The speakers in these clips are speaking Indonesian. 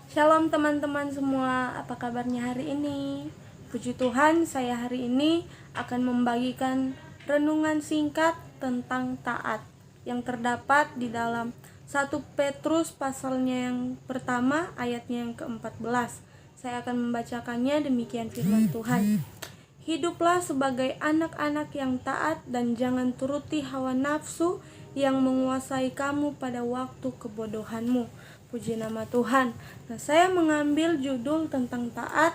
Shalom teman-teman semua, apa kabarnya hari ini? Puji Tuhan, saya hari ini akan membagikan renungan singkat tentang taat yang terdapat di dalam 1 Petrus pasalnya yang pertama ayatnya yang ke-14. Saya akan membacakannya, demikian firman Tuhan. Hiduplah sebagai anak-anak yang taat dan jangan turuti hawa nafsu yang menguasai kamu pada waktu kebodohanmu. Puji nama Tuhan. Nah, saya mengambil judul tentang taat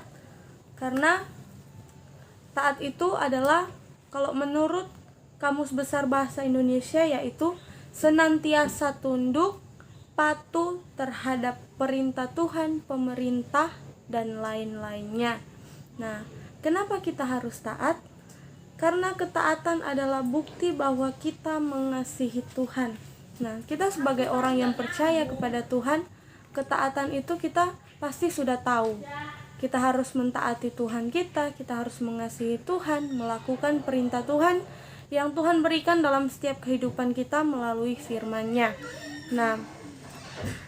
karena taat itu adalah, kalau menurut Kamus Besar Bahasa Indonesia, yaitu senantiasa tunduk, patuh terhadap perintah Tuhan, pemerintah, dan lain-lainnya. Nah, kenapa kita harus taat? Karena ketaatan adalah bukti bahwa kita mengasihi Tuhan. Nah, kita sebagai orang yang percaya kepada Tuhan, ketaatan itu kita pasti sudah tahu. Kita harus mentaati Tuhan kita harus mengasihi Tuhan, melakukan perintah Tuhan yang Tuhan berikan dalam setiap kehidupan kita melalui firman-Nya. Nah,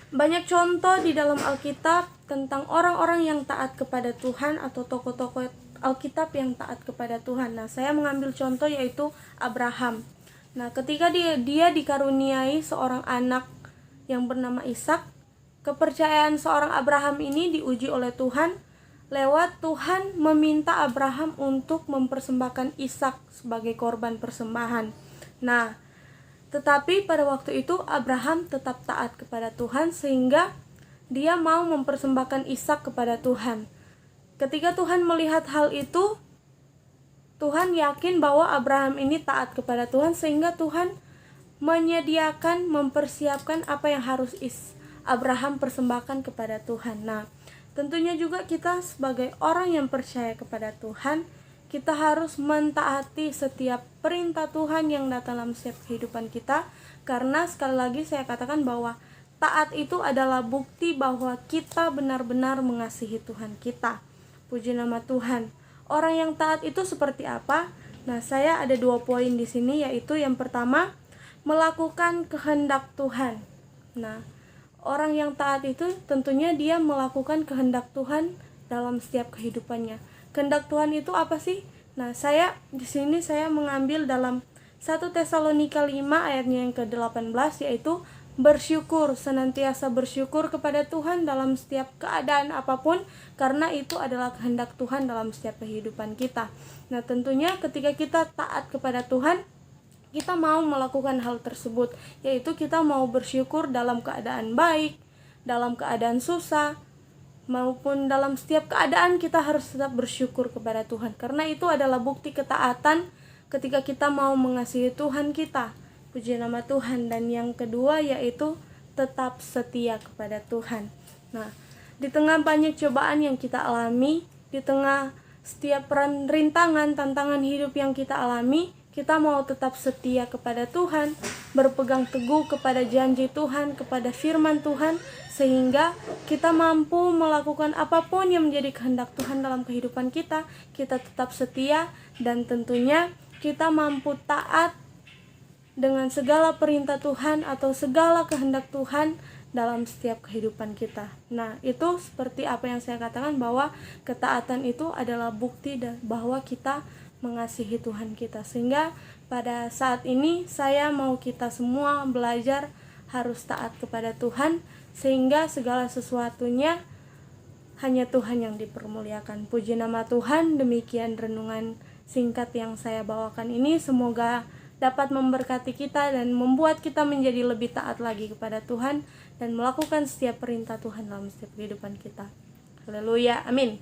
banyak contoh di dalam Alkitab tentang orang-orang yang taat kepada Tuhan atau tokoh-tokoh Alkitab yang taat kepada Tuhan. Nah, saya mengambil contoh yaitu Abraham. Nah, ketika dia dikaruniai seorang anak yang bernama Ishak, kepercayaan seorang Abraham ini diuji oleh Tuhan lewat Tuhan meminta Abraham untuk mempersembahkan Ishak sebagai korban persembahan. Nah, tetapi pada waktu itu Abraham tetap taat kepada Tuhan sehingga dia mau mempersembahkan Ishak kepada Tuhan. Ketika Tuhan melihat hal itu, Tuhan yakin bahwa Abraham ini taat kepada Tuhan sehingga Tuhan menyediakan, mempersiapkan apa yang harus Abraham persembahkan kepada Tuhan. Nah, tentunya juga kita sebagai orang yang percaya kepada Tuhan, kita harus mentaati setiap perintah Tuhan yang datang dalam setiap kehidupan kita. Karena sekali lagi saya katakan bahwa taat itu adalah bukti bahwa kita benar-benar mengasihi Tuhan kita. Puji nama Tuhan. Orang yang taat itu seperti apa? Nah, saya ada 2 poin di sini, yaitu yang pertama, melakukan kehendak Tuhan. Nah, orang yang taat itu tentunya dia melakukan kehendak Tuhan dalam setiap kehidupannya. Kehendak Tuhan itu apa sih? Nah, saya di sini saya mengambil dalam 1 Tesalonika 5 ayatnya yang ke-18, yaitu bersyukur, senantiasa bersyukur kepada Tuhan dalam setiap keadaan apapun, karena itu adalah kehendak Tuhan dalam setiap kehidupan kita. Nah, tentunya ketika kita taat kepada Tuhan, kita mau melakukan hal tersebut, yaitu kita mau bersyukur dalam keadaan baik, dalam keadaan susah, maupun dalam setiap keadaan kita harus tetap bersyukur kepada Tuhan, karena itu adalah bukti ketaatan ketika kita mau mengasihi Tuhan kita. Puji nama Tuhan. Dan yang kedua yaitu tetap setia kepada Tuhan. Nah, di tengah banyak cobaan yang kita alami, di tengah setiap rintangan, tantangan hidup yang kita alami, kita mau tetap setia kepada Tuhan, berpegang teguh kepada janji Tuhan, kepada firman Tuhan, sehingga kita mampu melakukan apapun yang menjadi kehendak Tuhan dalam kehidupan kita. Kita tetap setia dan tentunya kita mampu taat dengan segala perintah Tuhan atau segala kehendak Tuhan dalam setiap kehidupan kita. Nah, itu seperti apa yang saya katakan, bahwa ketaatan itu adalah bukti bahwa kita mengasihi Tuhan kita. Sehingga pada saat ini saya mau kita semua belajar harus taat kepada Tuhan, sehingga segala sesuatunya hanya Tuhan yang dipermuliakan. Puji nama Tuhan. Demikian renungan singkat yang saya bawakan ini, semoga dapat memberkati kita dan membuat kita menjadi lebih taat lagi kepada Tuhan dan melakukan setiap perintah Tuhan dalam setiap kehidupan kita. Haleluya, amin.